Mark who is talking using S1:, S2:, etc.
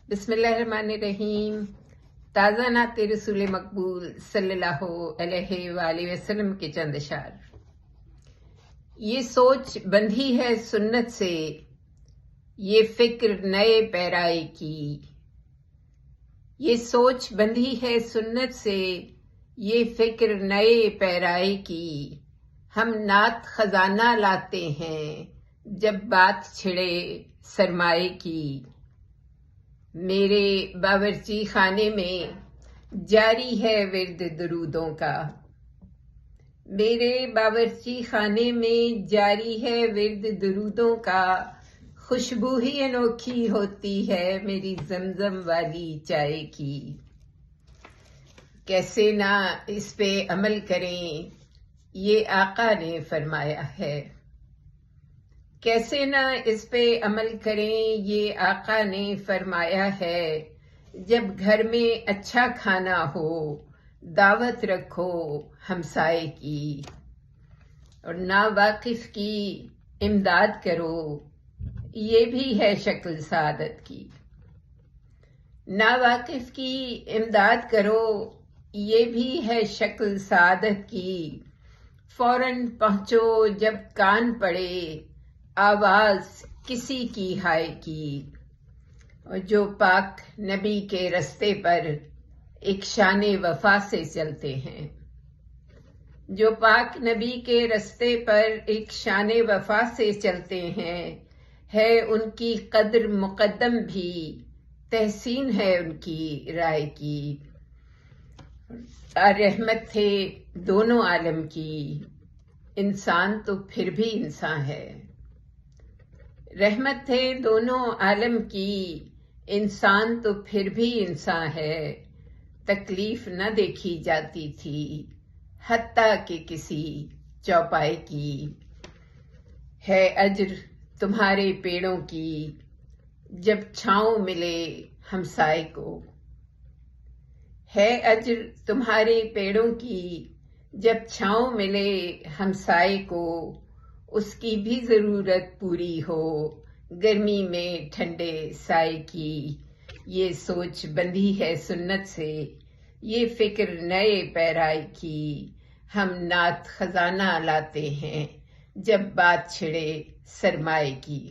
S1: بسم اللہ الرحمن الرحیم۔ تازہ نعت رسول مقبول صلی اللہ علیہ وآلہ وسلم کے چند اشعار۔ یہ سوچ بندھی ہے سنت سے، یہ فکر نئے پیرائے کی۔ یہ سوچ بندھی ہے سنت سے، یہ فکر نئے پیرائے کی۔ ہم نعت خزانہ لاتے ہیں جب بات چھڑے سرمائے کی۔ میرے باورچی خانے میں جاری ہے ورد درودوں کا، میرے باورچی خانے میں جاری ہے ورد درودوں کا۔ خوشبو ہی انوکھی ہوتی ہے میری زمزم والی چائے کی۔ کیسے نہ اس پہ عمل کریں یہ آقا نے فرمایا ہے، کیسے نہ اس پہ عمل کریں یہ آقا نے فرمایا ہے۔ جب گھر میں اچھا کھانا ہو دعوت رکھو ہمسائے کی، اور ناواقف کی امداد کرو یہ بھی ہے شکل سعادت کی۔ ناواقف کی امداد کرو یہ بھی ہے شکل سعادت کی۔ فوراً پہنچو جب کان پڑے آواز کسی کی ہائے کی۔ اور جو پاک نبی کے رستے پر ایک شان وفا سے چلتے ہیں، جو پاک نبی کے رستے پر ایک شان وفا سے چلتے ہیں، ہے ان کی قدر مقدم بھی، تحسین ہے ان کی رائے کی۔ رحمت تھے دونوں عالم کی، انسان تو پھر بھی انسان ہے۔ رحمت تھے دونوں عالم کی، انسان تو پھر بھی انسان ہے۔ تکلیف نہ دیکھی جاتی تھی حتیٰ کہ کسی چوپائے کی۔ ہے اجر تمہارے پیڑوں کی جب چھاؤں ملے ہمسائے کو۔ ہے اجر تمہارے پیڑوں کی جب چھاؤں ملے ہمسائے کو۔ اس کی بھی ضرورت پوری ہو گرمی میں ٹھنڈے سائے کی۔ یہ سوچ بندھی ہے سنت سے، یہ فکر نئے پیرائے کی۔ ہم نعت خزانہ لاتے ہیں جب بات چھڑے سرمائے کی۔